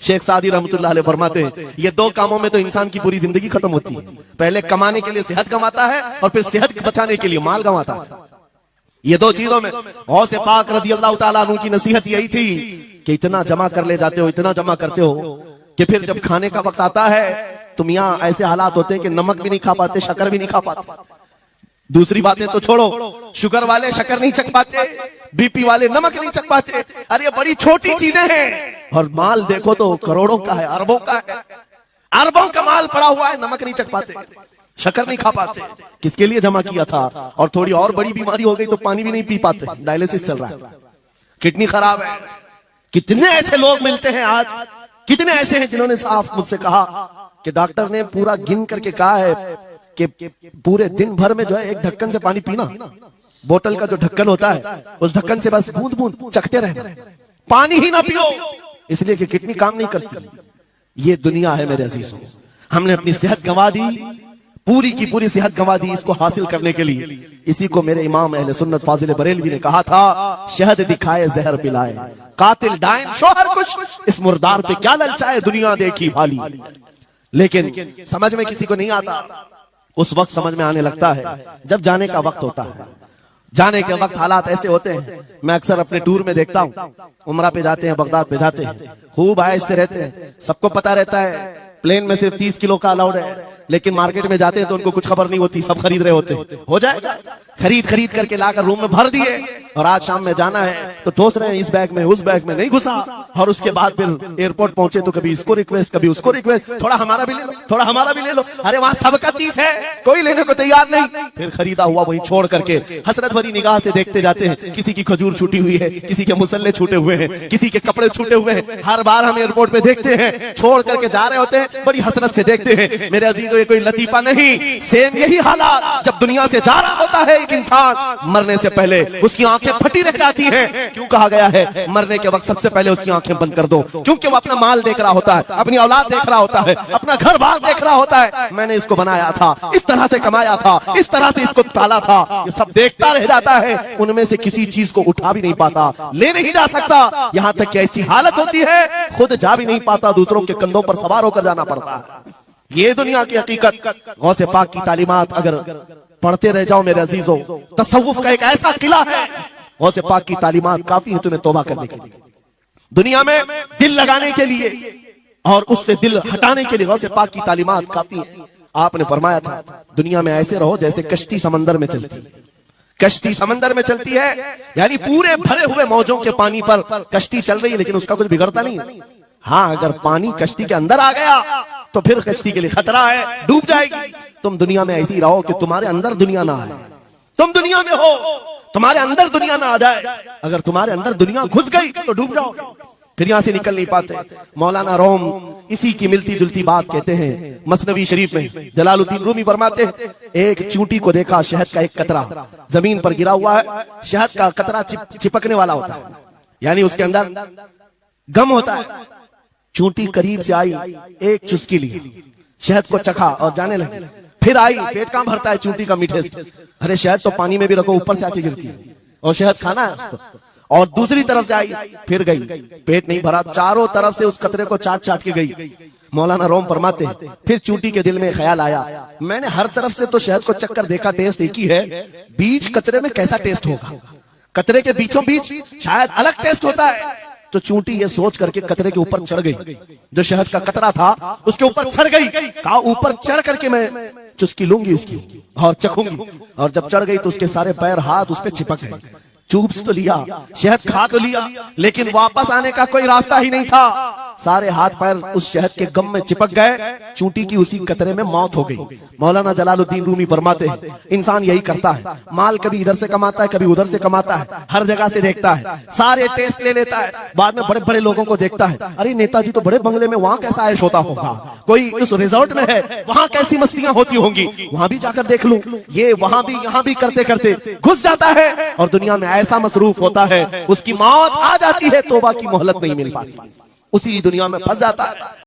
शेख सादी रहमतुल्लाह अलैह फरमाते हैं ये दो कामों में तो इंसान की पूरी जिंदगी खत्म होती है। पहले कमाने के लिए सेहत कमाता है और फिर सेहत बचाने के लिए माल कमाता है। ये दो चीजों में गौसे पाक रज़ी अल्लाह तआला अन्हु की नसीहत यही थी कि इतना जमा कर ले जाते हो, इतना जमा करते हो कि फिर जब खाने का वक्त आता है तुम यहाँ ऐसे हालात होते हैं कि नमक भी नहीं खा पाते, शक्कर भी नहीं खा पाते। दूसरी बातें तो छोड़ो, शुगर वाले शक्कर नहीं चख पाते, बीपी वाले नमक नहीं चख पाते। अरे ये बड़ी छोटी चीजें हैं और माल देखो तो करोड़ों का है, अरबों का है, अरबों का माल पड़ा हुआ है, नमक नहीं चख पाते, शक्कर नहीं खा पाते। किसके लिए जमा किया था? और थोड़ी और बड़ी बीमारी हो गई तो पानी भी नहीं पी पाते, डायलिसिस चल रहा है, किडनी खराब है। कितने ऐसे लोग मिलते हैं आज, कितने ऐसे हैं जिन्होंने साफ मुझसे कहा कि डॉक्टर ने पूरा गिन करके कहा है कि पूरे दिन भर में जो है एक ढक्कन से पानी पीना, बोतल का जो ढक्कन होता है उस ढक्कन से बस बूंद बूंद चखते रहना, पानी ही ना पियो, इसलिए कि किडनी काम नहीं करती। ये दुनिया है मेरे अजीजों, हमने अपनी सेहत गंवा दी, पूरी की पूरी सेहत गंवा दी इसको हासिल करने के लिए। इसी को मेरे इमाम अहले सुन्नत फाजिल बरेलवी ने कहा था, शहद दिखाए जहर पिलाए, कातिल डायन शोहर कुछ, इस मुर्दार पे क्या ललचाए, दुनिया देखी भाली। लेकिन समझ में किसी को नहीं आता, उस वक्त समझ में आने लगता है जब जाने का वक्त होता है। जाने के वक्त हालात ऐसे होते हैं, मैं अक्सर अपने टूर में देखता हूँ, उमरा पे जाते हैं, बगदाद पे जाते हैं, खूब आयश से रहते हैं, सबको पता रहता है प्लेन में सिर्फ 30 किलो का अलाउड है, लेकिन मार्केट में जाते हैं तो उनको कुछ खबर नहीं होती, सब खरीद रहे होते हैं। हो जाएगा, खरीद खरीद करके लाकर रूम में भर दिए और आज शाम में जाना है तो ठोस रहे हैं इस बैग में, उस बैग में नहीं घुसा। और उसके बाद फिर एयरपोर्ट पहुंचे तो कभी इसको रिक्वेस्ट, कभी उसको रिक्वेस्ट, थोड़ा हमारा भी ले लो, थोड़ा हमारा भी ले लो। अरे वहां सबका 30 है, कोई लेने को तैयार नहीं। फिर खरीदा हुआ वही छोड़ करके हसरत भरी निगाह से देखते जाते हैं, किसी की खजूर छूटी हुई है, किसी के मुसल्ले छूटे हुए हैं, किसी के कपड़े छूटे हुए हैं। हर बार हम एयरपोर्ट पे देखते हैं, छोड़ करके जा रहे होते हैं, बड़ी हसरत से देखते हैं। मेरे अजीजों ये कोई लतीफा नहीं, सेम यही हालात जब दुनिया से जा रहा होता है एक इंसान, मरने से पहले उसकी आंखें फटी रह जाती हैं। क्यों कहा गया है मरने के वक्त सबसे पहले उसकी आंखें बंद कर दो? क्योंकि वो अपना माल देख रहा होता है, अपनी औलाद देख रहा होता है, अपना घर बार देख रहा होता है। मैंने इसको बनाया था, इस तरह से कमाया था, इस तरह से इसको पाला था, ये सब देखता रह जाता है। उनमें से किसी चीज को उठा भी नहीं पाता, ले नहीं जा सकता, यहां तक कि ऐसी हालत होती है खुद जा भी नहीं पाता, दूसरों के कंधों पर सवार होकर जाना पड़ता है। ये दुनिया की हकीकत। गौसे पाक की तालीमात अगर पढ़ते रह जाओ मेरे अजीजों, तसव्वुफ का एक ऐसा किला है, गौसे पाक की तालीमात काफी है तुम्हें तौबा करने के लिए, दुनिया में दिल लगाने के लिए और उससे दिल हटाने के लिए गौसे पाक की तालीमात काफी है। आपने फरमाया था दुनिया में ऐसे रहो जैसे कश्ती समंदर में चलती है। कश्ती समंदर में चलती है यानी पूरे भरे हुए मौजों के पानी पर कश्ती चल रही है, लेकिन उसका कुछ बिगड़ता नहीं है। हाँ, अगर पानी कश्ती के अंदर आ गया तो फिर कश्ती के लिए खतरा है, डूब जाएगी। तुम दुनिया में ऐसी रहो कि तुम्हारे अंदर दुनिया ना आए, तुम दुनिया में हो, तुम्हारे अंदर दुनिया ना आ जाए। अगर तुम्हारे अंदर दुनिया घुस गई तो डूब जाओगे, फिर यहां से निकल नहीं पाते। मौलाना रोम इसी की मिलती जुलती बात कहते हैं मसनवी शरीफ में। जलालुद्दीन रूमी फरमाते हैं एक चूंटी को देखा, शहद का एक कतरा जमीन पर गिरा हुआ है, शहद का कतरा चिपकने वाला होता है, यानी उसके अंदर गम होता है। चूंटी करीब से आई, एक चुस्की ली, शहद को चखा और जाने लगी। फिर आई, पेट कहां भरता है चूंटी का मीठे से। अरे शहद तो पानी में भी रखो, ऊपर से आके गिरती है और शहद खाना है उसको। और दूसरी तरफ से आई, फिर गई, पेट नहीं भरा, चारों तरफ से उस कतरे को चाट चाट के गई। मौलाना रोम फरमाते हैं फिर चूंटी के दिल में ख्याल आया, मैंने हर तरफ से तो शहद को चक्कर देखा, टेस्ट एक ही है, बीच कतरे में कैसा टेस्ट होगा? कतरे के बीचों बीच शायद अलग टेस्ट होता है। तो चूंटी ये सोच करके कतरे के ऊपर चढ़ गई, जो शहद का कतरा था उसके ऊपर चढ़ गई। कहा ऊपर चढ़ करके मैं चुस्की लूंगी उसकी और चखूंगी। और जब चढ़ गई तो उसके सारे पैर हाथ उस पर चिपक गए। चूप तो लिया, शहद खा तो लिया, लेकिन वापस आने का कोई रास्ता ही नहीं था। सारे हाथ पैर उस शहद के गम में चिपक गए, चूंटी की उसी कतरे में मौत हो गई। मौलाना जलालुद्दीन रूमी फरमाते हैं इंसान यही करता है, माल कभी इधर से कमाता है, कभी उधर से कमाता है, हर जगह से देखता है, सारे टेस्ट ले लेता है, बाद में बड़े बड़े लोगों को देखता है, अरे नेताजी तो बड़े बंगले में, वहां कैसा ऐश होता होगा, कोई उस रिजॉर्ट में है, वहां कैसी मस्तियां होती होंगी, वहां भी जाकर देख लूं। ये वहां भी यहाँ भी करते करते घुस जाता है और दुनिया में ऐसा मसरूफ होता है, उसकी मौत आ जाती है, तौबा की मोहलत नहीं मिल पाती, उसी दुनिया में फंस जाता है।